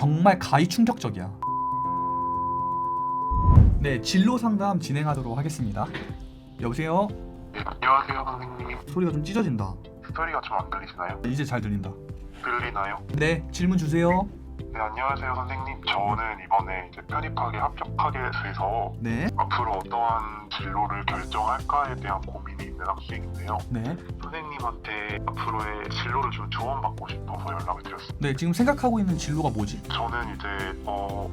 정말 가히 충격적이야. 네, 진로 상담 진행하도록 하겠습니다. 여보세요? 네, 안녕하세요 선생님. 소리가 좀 찢어진다. 소리가 좀 안 들리시나요? 이제 잘 들린다. 들리나요? 네, 질문 주세요. 네, 안녕하세요 선생님. 저는 이번에 이제 편입하게 합격하게 돼서 네, 앞으로 어떠한 진로를 결정할까에 대한 고민이 있는 학생인데요. 네. 선생님한테 앞으로의 진로를 좀 조언받고 싶어서 연락을 드렸습니다. 네, 지금 생각하고 있는 진로가 뭐지? 저는 이제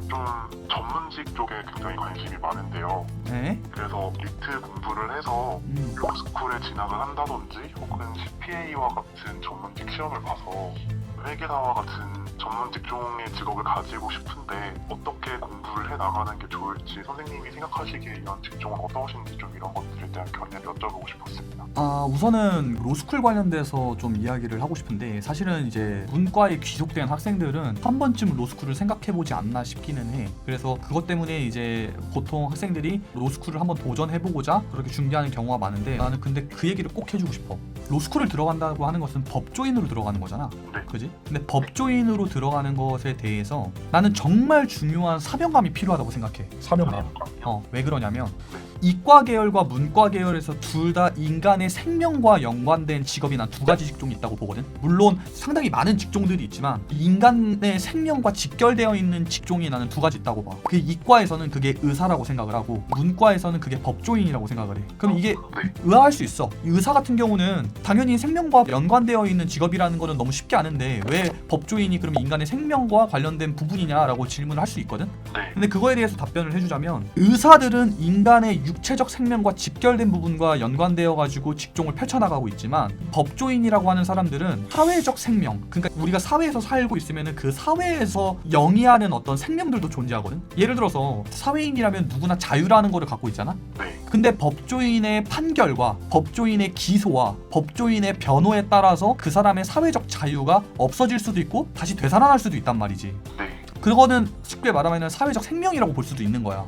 좀 전문직 쪽에 굉장히 관심이 많은데요. 네. 그래서 리트 공부를 해서 로스쿨에 진학을 한다든지 혹은 CPA와 같은 전문직 시험을 봐서 회계사와 같은 전문직 종의 직업을 가지고 싶은데 어떻게 공부를 해나가는 게 좋을지 선생님이 생각하시기에 이런 직종은 어떠신지 좀 이런 것들에 대한 견해를 여쭤보고 싶었습니다. 우선은 로스쿨 관련돼서 좀 이야기를 하고 싶은데, 사실은 이제 문과에 귀속된 학생들은 한 번쯤 로스쿨을 생각해보지 않나 싶기는 해. 그래서 그것 때문에 이제 보통 학생들이 로스쿨을 한번 도전해보고자 그렇게 준비하는 경우가 많은데, 나는 근데 그 얘기를 꼭 해주고 싶어. 로스쿨을 들어간다고 하는 것은 법조인으로 들어가는 거잖아. 네. 그지? 근데 법조인으로 들어가는 것에 대해서 나는 정말 중요한 사명감이 필요하다고 생각해. 사명감. 왜 그러냐면 이과 계열과 문과 계열에서 둘 다 인간의 생명과 연관된 직업이 난 두 가지 직종이 있다고 보거든. 물론 상당히 많은 직종들이 있지만 인간의 생명과 직결되어 있는 직종이 나는 두 가지 있다고 봐. 그 이과에서는 그게 의사라고 생각을 하고 문과에서는 그게 법조인이라고 생각을 해. 그럼 이게 네. 의아할 수 있어. 이 의사 같은 경우는 당연히 생명과 연관되어 있는 직업이라는 거는 너무 쉽지 않은데 왜 법조인이 그러면 인간의 생명과 관련된 부분이냐라고 질문을 할 수 있거든. 네. 근데 그거에 대해서 답변을 해주자면, 의사들은 인간의 육체적 생명과 직결된 부분과 연관되어 가지고 직종을 펼쳐나가고 있지만 법조인이라고 하는 사람들은 사회적 생명, 그러니까 우리가 사회에서 살고 있으면 그 사회에서 영위하는 어떤 생명들도 존재하거든. 예를 들어서 사회인이라면 누구나 자유라는 거를 갖고 있잖아. 네. 근데 법조인의 판결과 법조인의 기소와 법조인의 변호에 따라서 그 사람의 사회적 자유가 없어질 수도 있고 다시 되살아날 수도 있단 말이지. 네. 그거는 쉽게 말하면 사회적 생명이라고 볼 수도 있는 거야.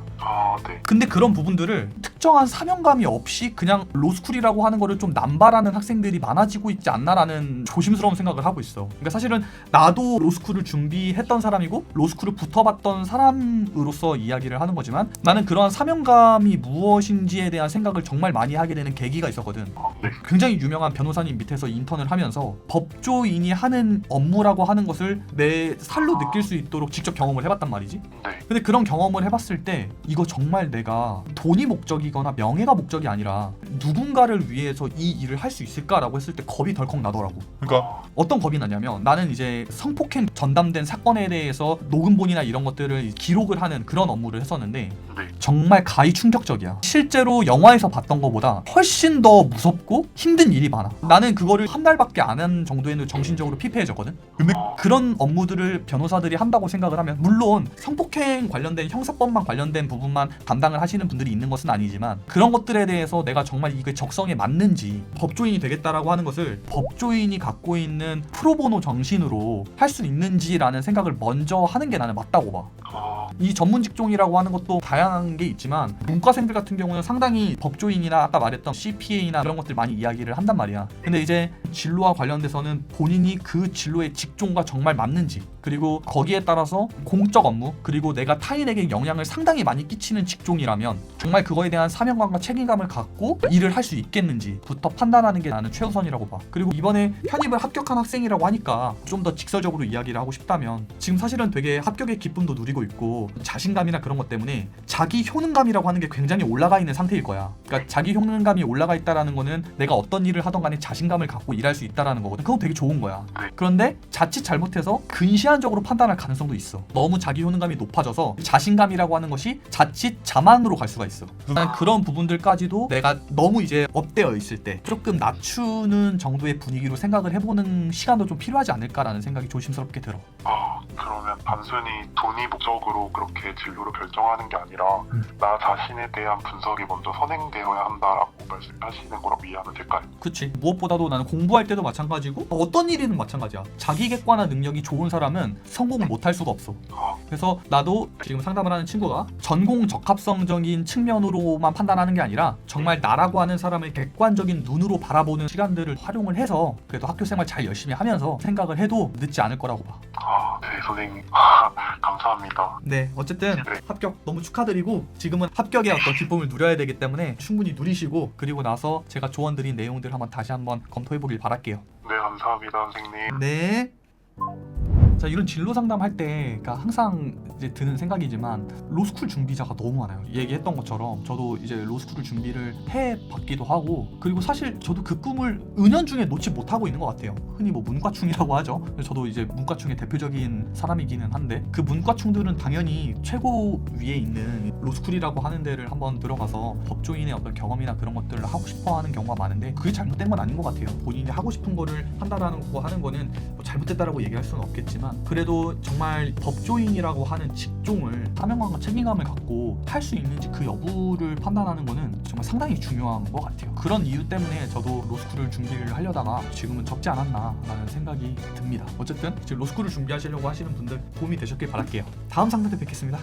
네. 근데 그런 부분들을 특정한 사명감이 없이 그냥 로스쿨이라고 하는 거를 좀 남발하는 학생들이 많아지고 있지 않나라는 조심스러운 생각을 하고 있어. 그러니까 사실은 나도 로스쿨을 준비했던 사람이고 로스쿨을 붙어봤던 사람으로서 이야기를 하는 거지만, 나는 그러한 사명감이 무엇인지에 대한 생각을 정말 많이 하게 되는 계기가 있었거든. 네. 굉장히 유명한 변호사님 밑에서 인턴을 하면서 법조인이 하는 업무라고 하는 것을 내 살로 느낄 수 있도록 직접 경험을 해봤단 말이지. 네. 근데 그런 경험을 해봤을 때 이거 정말 내가 돈이 목적이거나 명예가 목적이 아니라 누군가를 위해서 이 일을 할 수 있을까라고 했을 때 겁이 덜컥 나더라고. 그러니까 어떤 겁이 나냐면, 나는 이제 성폭행 전담된 사건에 대해서 녹음본이나 이런 것들을 기록을 하는 그런 업무를 했었는데 네. 정말 가히 충격적이야. 실제로 영화에서 봤던 것보다 훨씬 더 무섭고 힘든 일이 많아. 나는 그거를 한 달밖에 안 한 정도에는 정신적으로 피폐해졌거든. 근데 그런 업무들을 변호사들이 한다고 생각을 하면, 물론 성폭행 관련된 형사법만 관련된 부분만 담당을 하시는 분들이 있는 것은 아니지만 그런 것들에 대해서 내가 정말 이게 적성에 맞는지, 법조인이 되겠다라고 하는 것을 법조인이 갖고 있는 프로보노 정신으로 할 수 있는지라는 생각을 먼저 하는 게 나는 맞다고 봐. 이 전문 직종이라고 하는 것도 다양한 게 있지만 문과생들 같은 경우는 상당히 법조인이나 아까 말했던 CPA나 그런 것들 많이 이야기를 한단 말이야. 근데 이제 진로와 관련돼서는 본인이 그 진로의 직종과 정말 맞는지, 그리고 거기에 따라서 공적 업무, 그리고 내가 타인에게 영향을 상당히 많이 끼치는 직종이라면 정말 그거에 대한 사명감과 책임감을 갖고 일을 할 수 있겠는지부터 판단하는 게 나는 최우선이라고 봐. 그리고 이번에 편입을 합격한 학생이라고 하니까 좀 더 직설적으로 이야기를 하고 싶다면, 지금 사실은 되게 합격의 기쁨도 누리고 있고 자신감이나 그런 것 때문에 자기 효능감이라고 하는 게 굉장히 올라가 있는 상태일 거야. 그러니까 자기 효능감이 올라가 있다라는 거는 내가 어떤 일을 하던 간에 자신감을 갖고 일할 수 있다라는 거거든. 그건 되게 좋은 거야. 그런데 자칫 잘못해서 근시안적으로 판단할 가능성도 있어. 너무 자기 효능감이 높아져서 자신감이라고 하는 것이 자칫 자만으로 갈 수가 있어. 난 그런 부분들까지도 내가 너무 이제 업되어 있을 때 조금 낮추는 정도의 분위기로 생각을 해보는 시간도 좀 필요하지 않을까라는 생각이 조심스럽게 들어. 그러면 단순히 돈이 목적으로 그렇게 진로를 결정하는 게 아니라 나 자신에 대한 분석이 먼저 선행되어야 한다라고 말씀하시는 거라고 이해하면 될까요? 그치. 무엇보다도 나는 공부할 때도 마찬가지고 어떤 일이든 마찬가지야. 자기 객관화 능력이 좋은 사람은 성공을 못할 수가 없어. 그래서 나도 지금 상담을 하는 친구가 전공 적합성적인 측면으로만 판단하는 게 아니라 정말 나라고 하는 사람을 객관적인 눈으로 바라보는 시간들을 활용을 해서 그래도 학교 생활 잘 열심히 하면서 생각을 해도 늦지 않을 거라고 봐. 네 선생님. 감사합니다. 네, 어쨌든 네. 합격 너무 축하드리고 지금은 합격의 어떤 기쁨을 누려야 되기 때문에 충분히 누리시고 그리고 나서 제가 조언드린 내용들 한번 다시 한번 검토해보길 바랄게요. 네, 감사합니다, 선생님. 네. 자, 이런 진로 상담할 때가 항상 이제 드는 생각이지만 로스쿨 준비자가 너무 많아요. 얘기했던 것처럼 저도 이제 로스쿨 준비를 해봤기도 하고 그리고 사실 저도 그 꿈을 은연중에 놓지 못하고 있는 것 같아요. 흔히 뭐 문과충이라고 하죠. 저도 이제 문과충의 대표적인 사람이기는 한데 그 문과충들은 당연히 최고 위에 있는 로스쿨이라고 하는 데를 한번 들어가서 법조인의 어떤 경험이나 그런 것들을 하고 싶어 하는 경우가 많은데 그게 잘못된 건 아닌 것 같아요. 본인이 하고 싶은 거를 한다라는 거 하는 거는 뭐 잘못됐다라고 얘기할 수는 없겠지만 그래도 정말 법조인이라고 하는 직종을 사명감과 책임감을 갖고 할 수 있는지 그 여부를 판단하는 거는 정말 상당히 중요한 것 같아요. 그런 이유 때문에 저도 로스쿨을 준비를 하려다가 지금은 적지 않았나라는 생각이 듭니다. 어쨌든 지금 로스쿨을 준비하시려고 하시는 분들 도움이 되셨길 바랄게요. 다음 상담 때 뵙겠습니다.